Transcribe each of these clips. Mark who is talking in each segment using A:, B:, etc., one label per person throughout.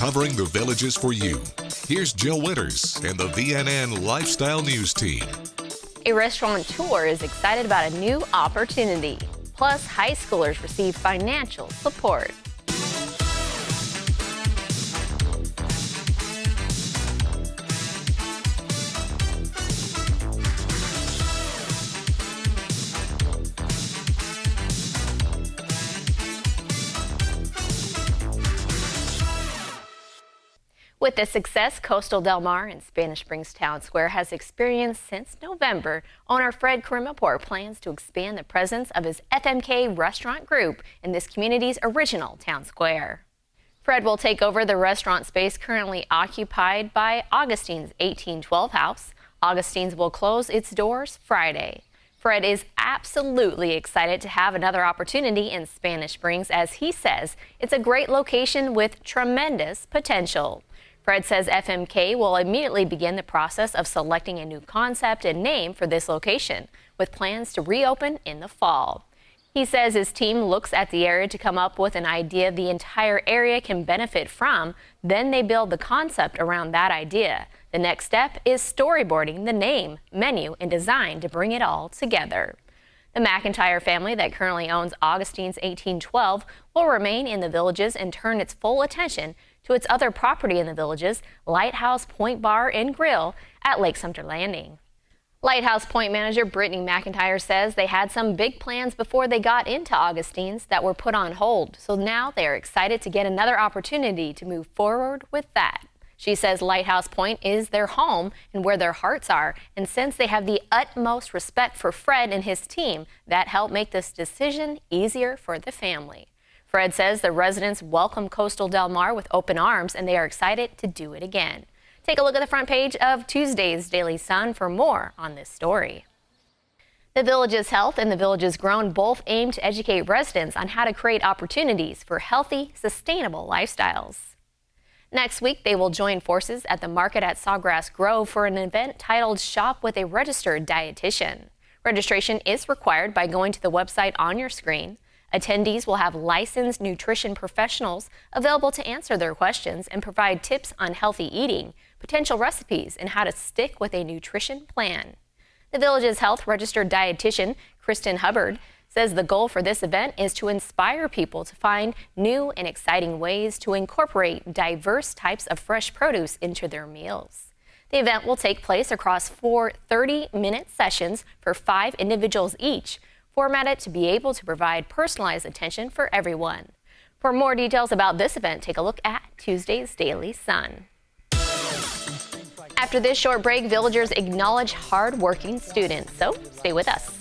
A: covering the Villages for you. Here's Jill Winters and the VNN Lifestyle News team.
B: A restaurateur is excited about a new opportunity. Plus, high schoolers receive financial support. With the success Coastal Del Mar and Spanish Springs Town Square has experienced since November, owner Fred Karimaport plans to expand the presence of his FMK restaurant group in this community's original town square. Fred will take over the restaurant space currently occupied by Augustine's 1812 house. Augustine's will close its doors Friday. Fred is absolutely excited to have another opportunity in Spanish Springs, as he says it's a great location with tremendous potential. Fred says FMK will immediately begin the process of selecting a new concept and name for this location, with plans to reopen in the fall. He says his team looks at the area to come up with an idea the entire area can benefit from. Then they build the concept around that idea. The next step is storyboarding the name, menu, and design to bring it all together. The McIntyre family that currently owns Augustine's 1812 will remain in the Villages and turn its full attention to its other property in the Villages, Lighthouse Point Bar and Grill at Lake Sumter Landing. Lighthouse Point manager Brittany McIntyre says they had some big plans before they got into Augustine's that were put on hold, so now they are excited to get another opportunity to move forward with that. She says Lighthouse Point is their home and where their hearts are, and since they have the utmost respect for Fred and his team, that helped make this decision easier for the family. Fred says the residents welcome Coastal Del Mar with open arms, and they are excited to do it again. Take a look at the front page of Tuesday's Daily Sun for more on this story. The Villages Health and the Villages Grown both aim to educate residents on how to create opportunities for healthy, sustainable lifestyles. Next week, they will join forces at the market at Sawgrass Grove for an event titled Shop with a Registered Dietitian. Registration is required by going to the website on your screen. Attendees will have licensed nutrition professionals available to answer their questions and provide tips on healthy eating, potential recipes, and how to stick with a nutrition plan. The Villages Health registered dietitian, Kristen Hubbard, says the goal for this event is to inspire people to find new and exciting ways to incorporate diverse types of fresh produce into their meals. The event will take place across 4 30-minute sessions for 5 individuals each, formatted to be able to provide personalized attention for everyone. For more details about this event, take a look at Tuesday's Daily Sun. After this short break, villagers acknowledge hard-working students, so stay with us.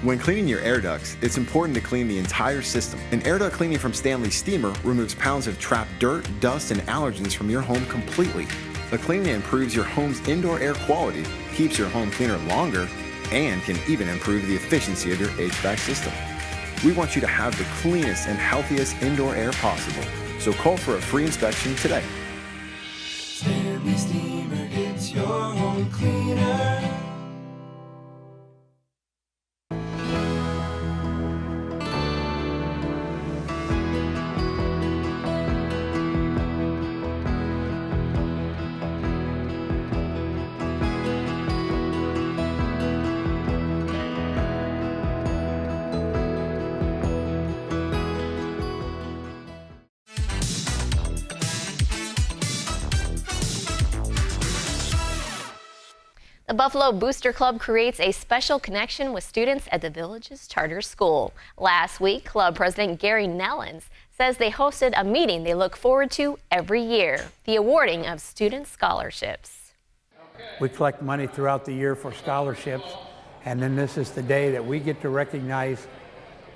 C: When cleaning your air ducts, it's important to clean the entire system. An air duct cleaning from Stanley Steamer removes pounds of trapped dirt, dust, and allergens from your home completely. The cleaning improves your home's indoor air quality, keeps your home cleaner longer, and can even improve the efficiency of your HVAC system. We want you to have the cleanest and healthiest indoor air possible, so call for a free inspection today.
D: Stanley Steamer gets your home cleaner.
B: The Buffalo Booster Club creates a special connection with students at the Villages Charter School. Last week, club president Gary Nellens says they hosted a meeting they look forward to every year, the awarding of student scholarships.
E: We collect money throughout the year for scholarships, and then this is the day that we get to recognize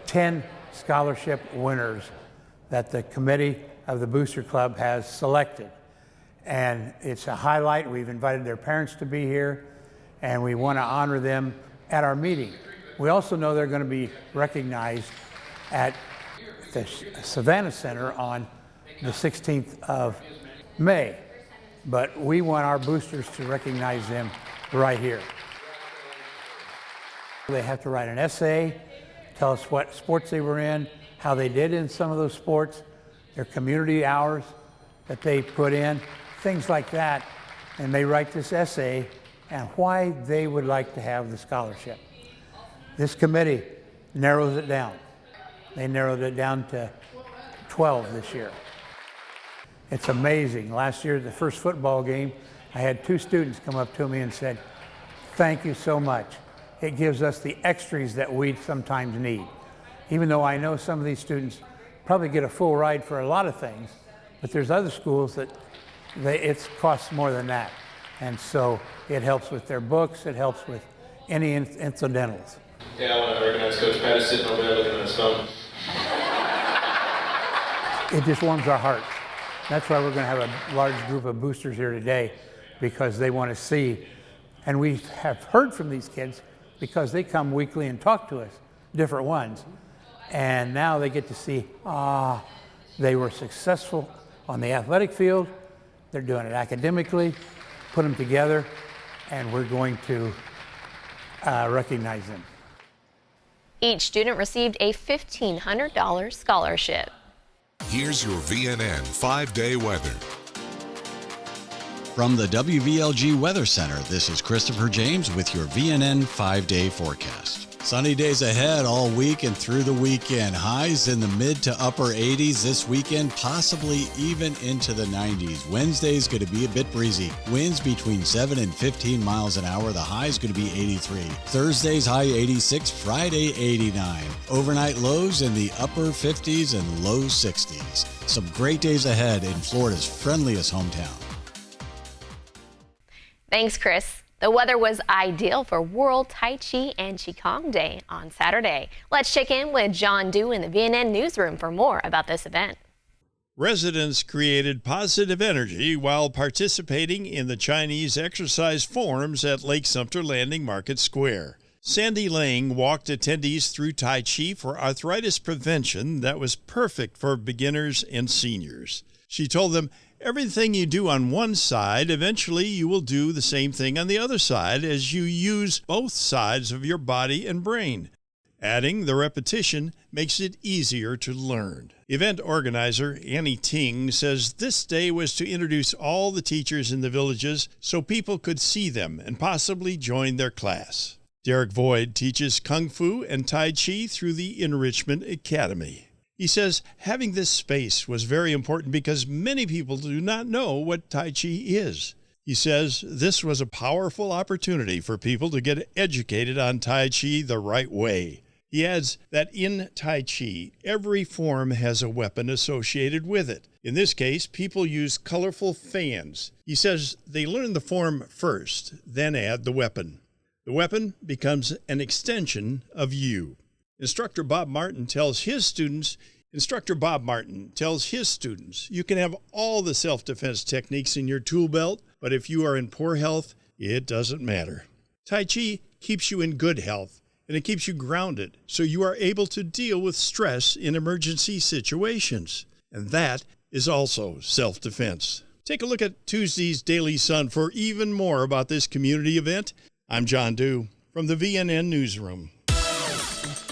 E: 10 scholarship winners that the committee of the Booster Club has selected. And it's a highlight. We've invited their parents to be here, and we want to honor them at our meeting. We also know they're going to be recognized at the Savannah Center on the 16th of May. But we want our boosters to recognize them right here. They have to write an essay, tell us what sports they were in, how they did in some of those sports, their community hours that they put in, things like that. And they write this essay and why they would like to have the scholarship. This committee narrows it down. They narrowed it down to 12 this year. It's amazing. Last year at the first football game, I had 2 students come up to me and said, "Thank you so much. It gives us the extras that we sometimes need." Even though I know some of these students probably get a full ride for a lot of things, but there's other schools that it costs more than that. And so it helps with their books, it helps with any incidentals.
F: Yeah, I want to recognize Coach Pat is sitting over there looking at his phone.
E: It just warms our hearts. That's why we're going to have a large group of boosters here today, because they want to see. And we have heard from these kids because they come weekly and talk to us, different ones. And now they get to see, they were successful on the athletic field. They're doing it academically, put them together, and we're going to recognize them.
B: Each student received a $1,500 scholarship.
A: Here's your VNN 5-day weather.
G: From the WVLG Weather Center, this is Christopher James with your VNN 5-day forecast. Sunny days ahead all week and through the weekend. Highs in the mid to upper 80s this weekend, possibly even into the 90s. Wednesday's going to be a bit breezy. Winds between 7 and 15 miles an hour. The high's going to be 83. Thursday's high 86, Friday 89. Overnight lows in the upper 50s and low 60s. Some great days ahead in Florida's friendliest hometown.
B: Thanks, Chris. The weather was ideal for World Tai Chi and Qigong Day on Saturday. Let's check in with John Dew in the VNN newsroom for more about this event.
H: Residents created positive energy while participating in the Chinese exercise forms at Lake Sumter Landing Market Square. Sandy Lang walked attendees through Tai Chi for arthritis prevention that was perfect for beginners and seniors. She told them, everything you do on one side, eventually you will do the same thing on the other side as you use both sides of your body and brain. Adding the repetition makes it easier to learn. Event organizer Annie Ting says this day was to introduce all the teachers in the villages so people could see them and possibly join their class. Derek Void teaches Kung Fu and Tai Chi through the Enrichment Academy. He says having this space was very important because many people do not know what Tai Chi is. He says this was a powerful opportunity for people to get educated on Tai Chi the right way. He adds that in Tai Chi, every form has a weapon associated with it. In this case, people use colorful fans. He says they learn the form first, then add the weapon. The weapon becomes an extension of you. Instructor Bob Martin tells his students, you can have all the self-defense techniques in your tool belt, but if you are in poor health, it doesn't matter. Tai Chi keeps you in good health, and it keeps you grounded, so you are able to deal with stress in emergency situations. And that is also self-defense. Take a look at Tuesday's Daily Sun for even more about this community event. I'm John Dew from the VNN Newsroom.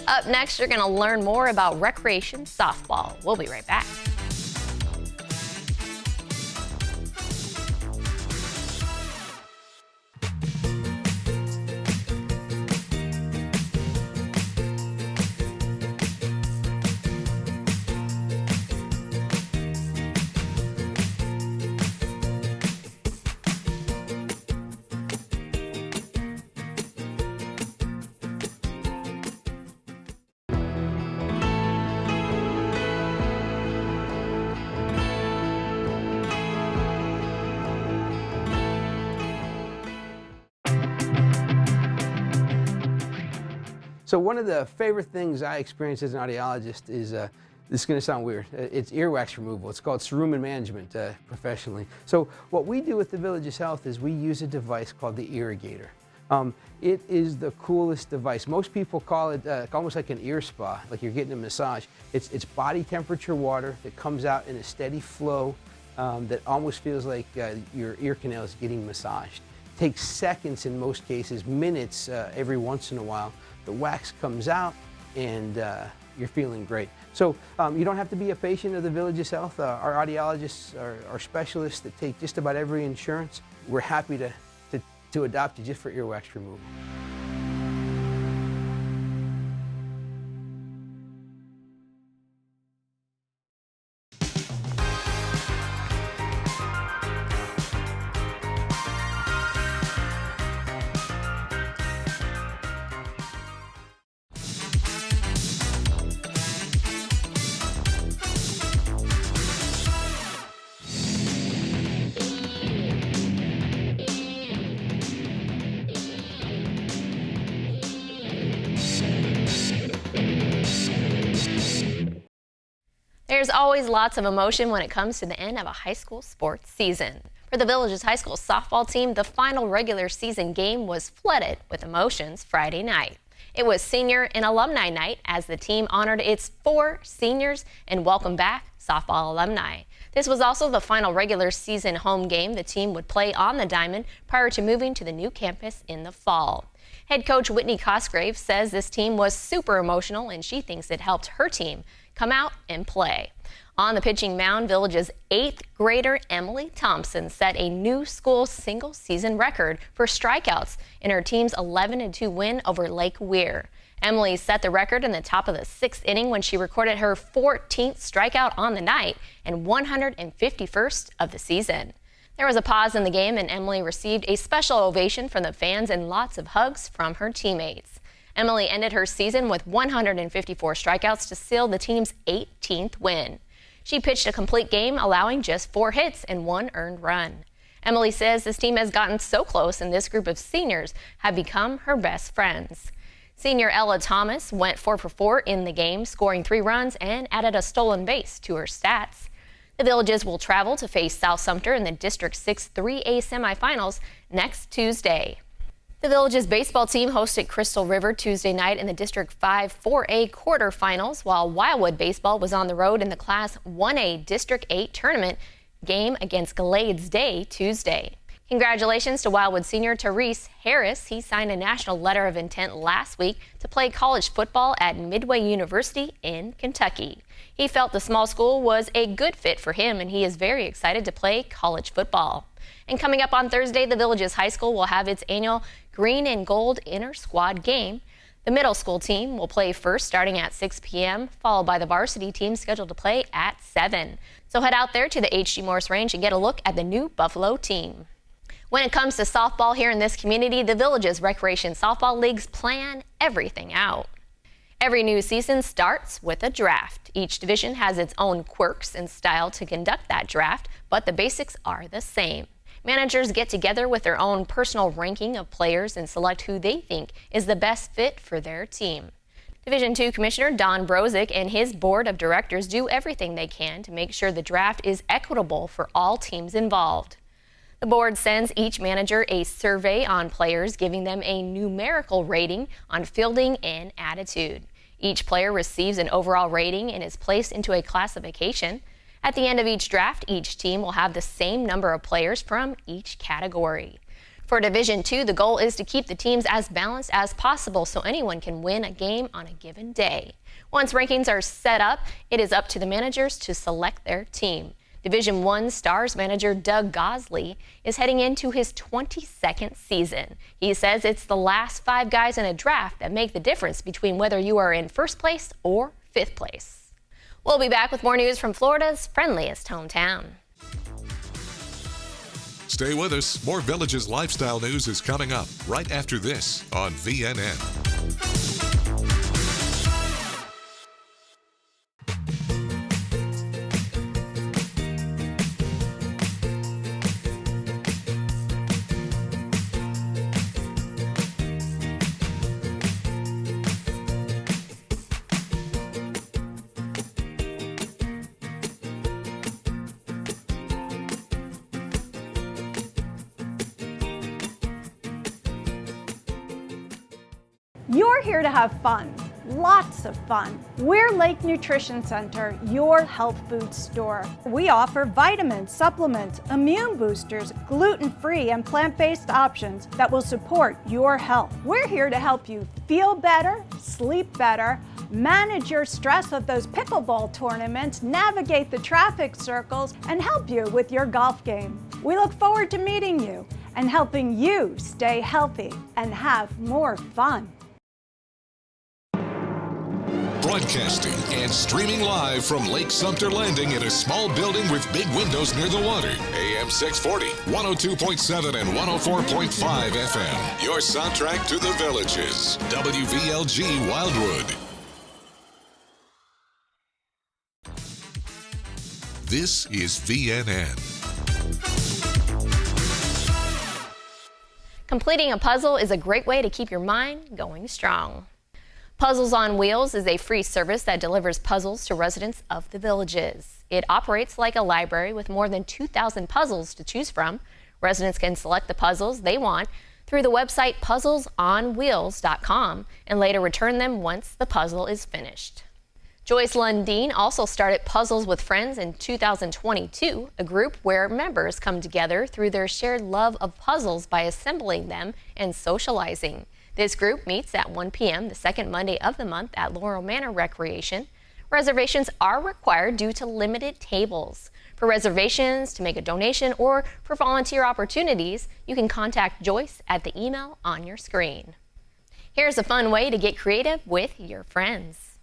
B: Up next, you're going to learn more about recreation softball. We'll be right back.
I: So one of the favorite things I experience as an audiologist is, this is going to sound weird, it's earwax removal. It's called cerumen management professionally. So what we do with the Villages Health is we use a device called the Irrigator. It is the coolest device. Most people call it almost like an ear spa, like you're getting a massage. It's body temperature water that comes out in a steady flow that almost feels like your ear canal is getting massaged. It takes seconds in most cases, minutes every once in a while. The wax comes out and you're feeling great. So you don't have to be a patient of the Villages Health. Our audiologists are specialists that take just about every insurance. We're happy to adopt you just for earwax removal.
B: There's always lots of emotion when it comes to the end of a high school sports season. For the Villages High School softball team, the final regular season game was flooded with emotions Friday night. It was senior and alumni night as the team honored its 4 seniors and welcomed back softball alumni. This was also the final regular season home game the team would play on the diamond prior to moving to the new campus in the fall. Head coach Whitney Cosgrave says this team was super emotional and she thinks it helped her team come out and play. On the pitching mound, Village's 8th grader Emily Thompson set a new school single-season record for strikeouts in her team's 11-2 win over Lake Weir. Emily set the record in the top of the 6th inning when she recorded her 14th strikeout on the night and 151st of the season. There was a pause in the game and Emily received a special ovation from the fans and lots of hugs from her teammates. Emily ended her season with 154 strikeouts to seal the team's 18th win. She pitched a complete game, allowing just 4 hits and 1 earned run. Emily says this team has gotten so close and this group of seniors have become her best friends. Senior Ella Thomas went 4 for 4 in the game, scoring 3 runs and added a stolen base to her stats. The Villages will travel to face South Sumter in the District 6 3A semifinals next Tuesday. The Villages baseball team hosted Crystal River Tuesday night in the District 5 4A quarterfinals, while Wildwood baseball was on the road in the Class 1A District 8 tournament game against Glades Day Tuesday. Congratulations to Wildwood senior Therese Harris. He signed a national letter of intent last week to play college football at Midway University in Kentucky. He felt the small school was a good fit for him, and he is very excited to play college football. And coming up on Thursday, the Villages High School will have its annual Green and Gold Inter-Squad game. The middle school team will play first starting at 6 p.m., followed by the varsity team scheduled to play at 7. So head out there to the H.G. Morse Range and get a look at the new Buffalo team. When it comes to softball here in this community, the Villages Recreation Softball Leagues plan everything out. Every new season starts with a draft. Each division has its own quirks and style to conduct that draft, but the basics are the same. Managers get together with their own personal ranking of players and select who they think is the best fit for their team. Division II Commissioner Don Brozick and his board of directors do everything they can to make sure the draft is equitable for all teams involved. The board sends each manager a survey on players, giving them a numerical rating on fielding and attitude. Each player receives an overall rating and is placed into a classification. At the end of each draft, each team will have the same number of players from each category. For Division II, the goal is to keep the teams as balanced as possible so anyone can win a game on a given day. Once rankings are set up, it is up to the managers to select their team. Division I Stars manager Doug Gosley is heading into his 22nd season. He says it's the last 5 guys in a draft that make the difference between whether you are in first place or 5th place. We'll be back with more news from Florida's friendliest hometown.
A: Stay with us. More Villages lifestyle news is coming up right after this on VNN.
J: You're here to have fun, lots of fun. We're Lake Nutrition Center, your health food store. We offer vitamins, supplements, immune boosters, gluten-free and plant-based options that will support your health. We're here to help you feel better, sleep better, manage your stress of those pickleball tournaments, navigate the traffic circles, and help you with your golf game. We look forward to meeting you and helping you stay healthy and have more fun.
A: Broadcasting and streaming live from Lake Sumter Landing in a small building with big windows near the water. AM 640, 102.7 and 104.5 FM. Your soundtrack to the Villages. WVLG Wildwood. This is VNN.
B: Completing a puzzle is a great way to keep your mind going strong. Puzzles on Wheels is a free service that delivers puzzles to residents of the Villages. It operates like a library with more than 2,000 puzzles to choose from. Residents can select the puzzles they want through the website puzzlesonwheels.com and later return them once the puzzle is finished. Joyce Lundeen also started Puzzles with Friends in 2022, a group where members come together through their shared love of puzzles by assembling them and socializing. This group meets at 1 p.m. the second Monday of the month at Laurel Manor Recreation. Reservations are required due to limited tables. For reservations, to make a donation, or for volunteer opportunities, you can contact Joyce at the email on your screen. Here's a fun way to get creative with your friends.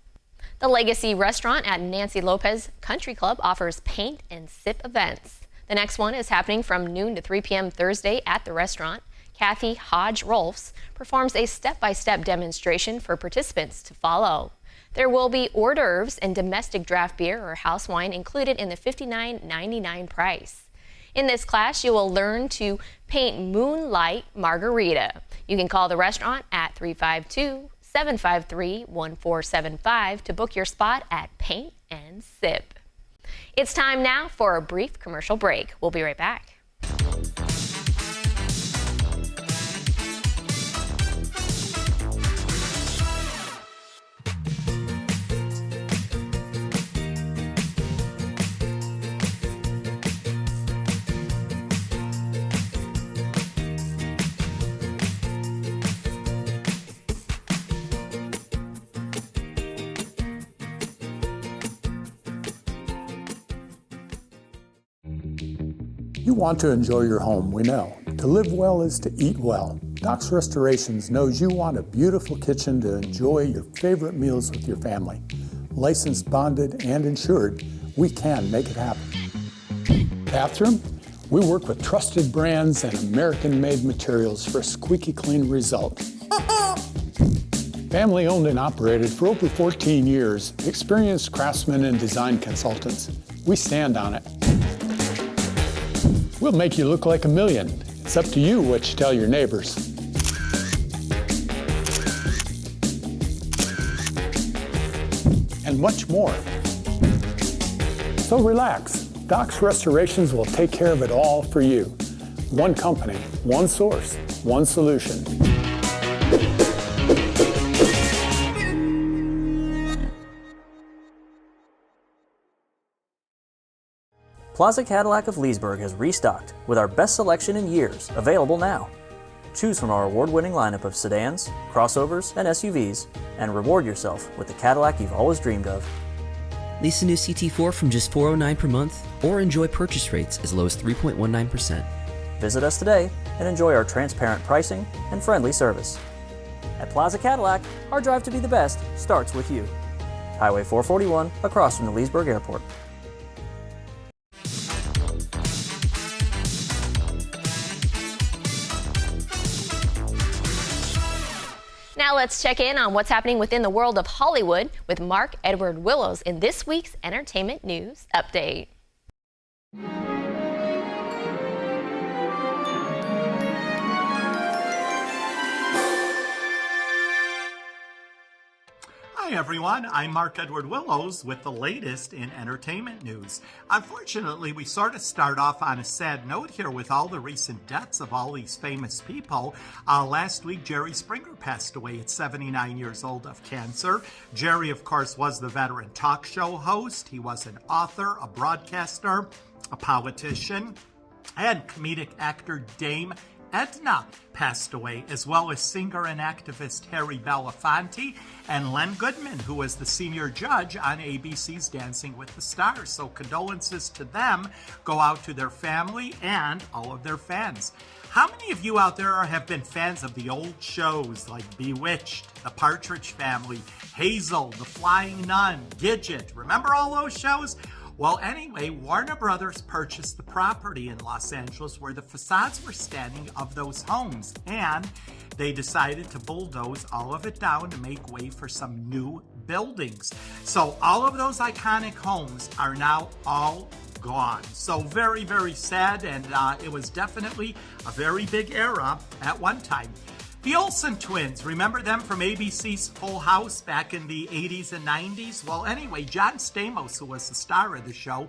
B: The Legacy Restaurant at Nancy Lopez Country Club offers paint and sip events. The next one is happening from noon to 3 p.m. Thursday at the restaurant. Kathy Hodge-Rolfs performs a step-by-step demonstration for participants to follow. There will be hors d'oeuvres and domestic draft beer or house wine included in the $59.99 price. In this class, you will learn to paint Moonlight Margarita. You can call the restaurant at 352-753-1475 to book your spot at Paint and Sip. It's time now for a brief commercial break. We'll be right back.
K: You want to enjoy your home, we know. To live well is to eat well. Doc's Restorations knows you want a beautiful kitchen to enjoy your favorite meals with your family. Licensed, bonded, and insured, we can make it happen. Bathroom? We work with trusted brands and American-made materials for a squeaky clean result. Family owned and operated for over 14 years, experienced craftsmen and design consultants. We stand on it. We'll make you look like a million. It's up to you what you tell your neighbors. And much more. So relax. Doc's Restorations will take care of it all for you. One company, one source, one solution.
L: Plaza Cadillac of Leesburg has restocked with our best selection in years, available now. Choose from our award-winning lineup of sedans, crossovers, and SUVs, and reward yourself with the Cadillac you've always dreamed of.
M: Lease a new CT4 from just $409 per month, or enjoy purchase rates as low as 3.19%.
L: Visit us today and enjoy our transparent pricing and friendly service. At Plaza Cadillac, our drive to be the best starts with you. Highway 441, across from the Leesburg Airport.
B: Now let's check in on what's happening within the world of Hollywood with Mark Edward Willows in this week's Entertainment News Update.
N: Hi, Hi everyone, I'm Mark Edward Willows with the latest in entertainment news. Unfortunately, we sort of start off on a sad note here with all the recent deaths of all these famous people. Last week, Jerry Springer passed away at 79 years old of cancer. Jerry, of course, was the veteran talk show host. He was an author, a broadcaster, a politician, and comedic actor Dame Edna passed away, as well as singer and activist Harry Belafonte and Len Goodman, who was the senior judge on ABC's Dancing with the Stars. So condolences to them go out to their family and all of their fans. How many of you out there have been fans of the old shows like Bewitched, The Partridge Family, Hazel, The Flying Nun, Gidget? Remember all those shows? Well, anyway, Warner Brothers purchased the property in Los Angeles where the facades were standing of those homes, and they decided to bulldoze all of it down to make way for some new buildings. So all of those iconic homes are now all gone. So very, very sad, and it was definitely a very big era at one time. The Olsen twins, remember them from ABC's Full House back in the 80s and 90s? Well, anyway, John Stamos, who was the star of the show,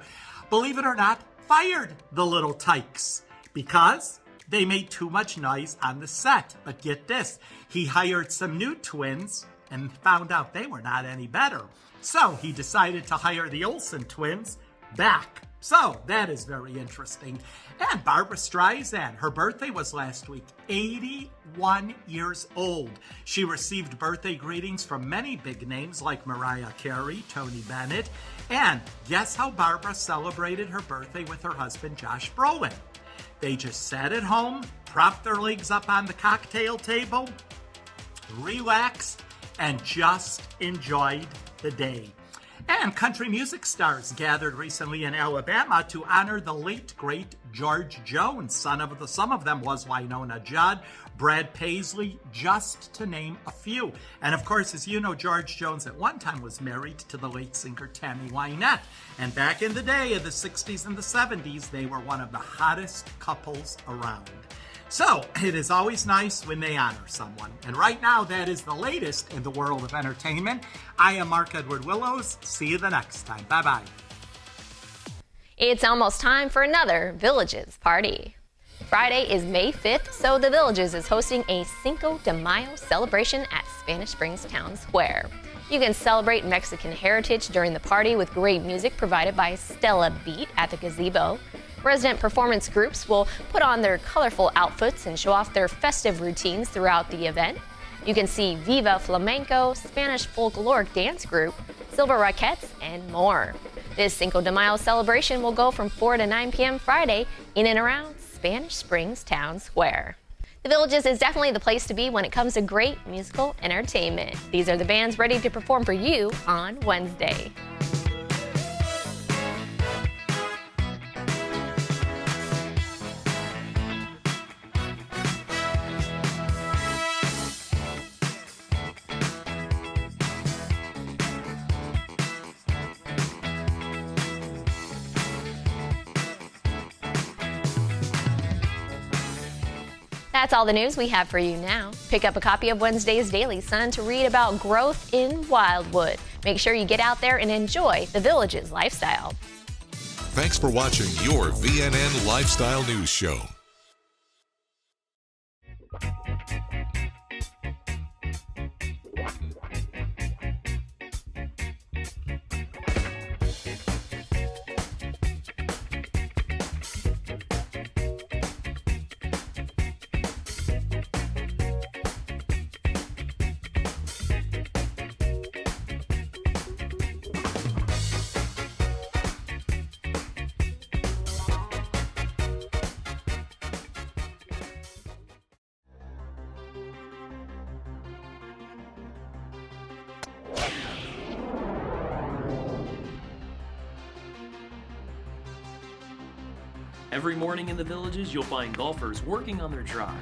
N: believe it or not, fired the little tykes because they made too much noise on the set. But get this, he hired some new twins and found out they were not any better. So he decided to hire the Olsen twins back. So that is very interesting. And Barbra Streisand, her birthday was last week, 81 years old. She received birthday greetings from many big names like Mariah Carey, Tony Bennett, and guess how Barbra celebrated her birthday with her husband, Josh Brolin? They just sat at home, propped their legs up on the cocktail table, relaxed, and just enjoyed the day. And country music stars gathered recently in Alabama to honor the late, great George Jones. Some of them was Winona Judd, Brad Paisley, just to name a few. And of course, as you know, George Jones at one time was married to the late singer Tammy Wynette. And back in the day of the 60s and the 70s, they were one of the hottest couples around. So, it is always nice when they honor someone. And right now, that is the latest in the world of entertainment. I am Mark Edward Willows. See you the next time. Bye-bye.
B: It's almost time for another Villages party. Friday is May 5th, so the Villages is hosting a Cinco de Mayo celebration at Spanish Springs Town Square. You can celebrate Mexican heritage during the party with great music provided by Stella Beat at the gazebo. Resident performance groups will put on their colorful outfits and show off their festive routines throughout the event. You can see Viva Flamenco, Spanish folkloric dance group, Silver Rockets, and more. This Cinco de Mayo celebration will go from 4 to 9 p.m. Friday in and around Spanish Springs Town Square. The Villages is definitely the place to be when it comes to great musical entertainment. These are the bands ready to perform for you on Wednesday. That's all the news we have for you now. Pick up a copy of Wednesday's Daily Sun to read about growth in Wildwood. Make sure you get out there and enjoy the Villages lifestyle.
A: Thanks for watching your VNN Lifestyle News Show.
O: Every morning in the Villages, you'll find golfers working on their drive.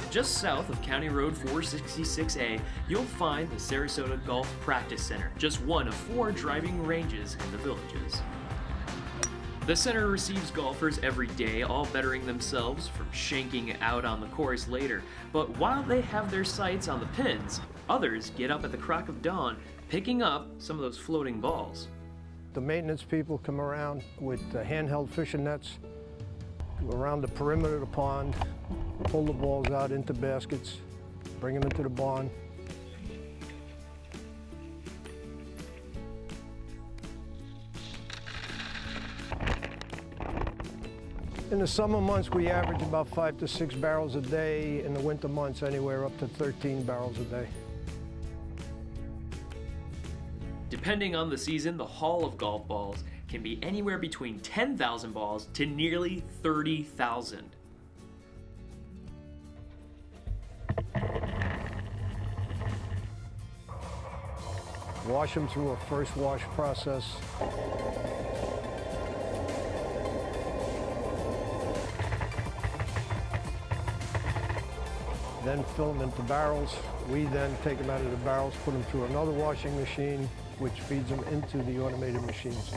O: Just south of County Road 466A, you'll find the Sarasota Golf Practice Center, just one of 4 driving ranges in the Villages. The center receives golfers every day, all bettering themselves from shanking out on the course later. But while they have their sights on the pins, others get up at the crack of dawn, picking up some of those floating balls.
P: The maintenance people come around with handheld fishing nets, go around the perimeter of the pond, pull the balls out into baskets, bring them into the barn. In the summer months, we average about 5 to 6 barrels a day. In the winter months, anywhere up to 13 barrels a day.
O: Depending on the season, the haul of golf balls can be anywhere between 10,000 balls to nearly 30,000.
P: Wash them through a first wash process. Then fill them into barrels. We then take them out of the barrels, put them through another washing machine, which feeds them into the automated machines.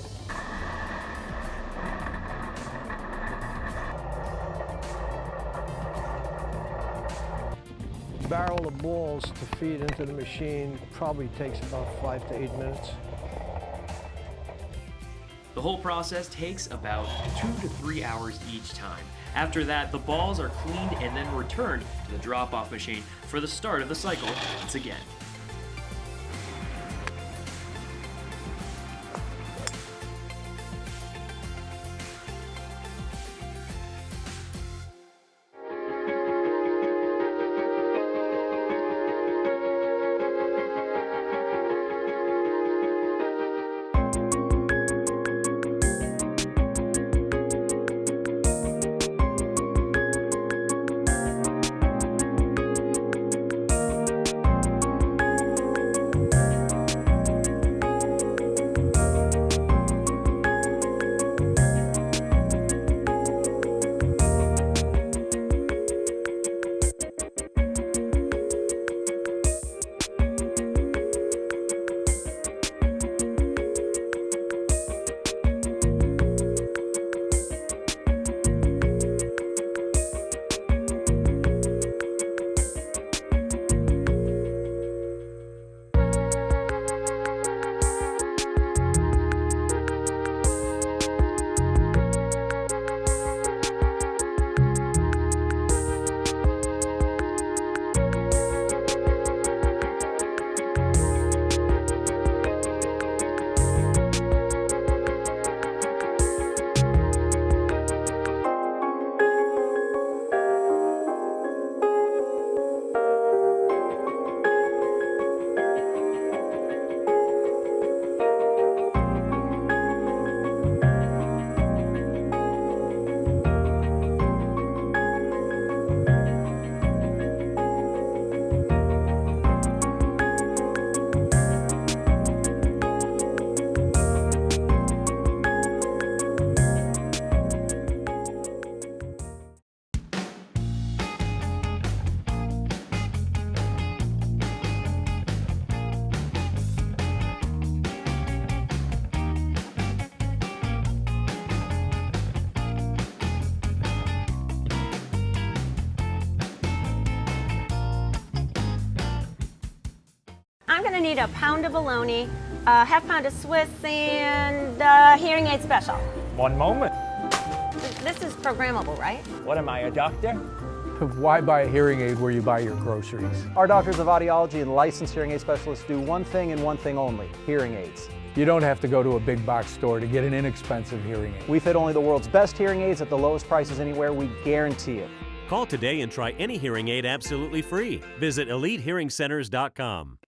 P: A barrel of balls to feed into the machine probably takes about 5 to 8 minutes.
O: The whole process takes about 2 to 3 hours each time. After that, the balls are cleaned and then returned to the drop-off machine for the start of the cycle once again.
Q: I'm going to need a pound of bologna, a half pound of Swiss, and a hearing aid special.
R: One moment.
Q: This is programmable, right?
R: What am I, a doctor?
S: Why buy a hearing aid where you buy your groceries?
T: Our doctors of audiology and licensed hearing aid specialists do one thing and one thing only, hearing aids.
S: You don't have to go to a big box store to get an inexpensive hearing aid.
T: We fit only the world's best hearing aids at the lowest prices anywhere, we guarantee it.
U: Call today and try any hearing aid absolutely free. Visit EliteHearingCenters.com.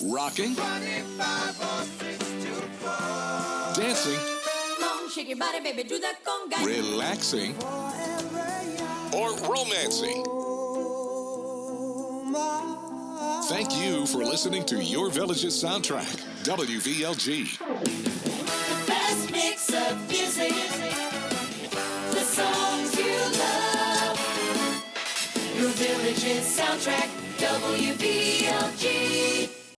A: Rocking, dancing,
V: Shake your body, baby, do that conga.
A: relaxing, or romancing. Thank you for listening to Your Village's soundtrack, WVLG.
V: The best mix of music, the songs you love. Your track, WVLG.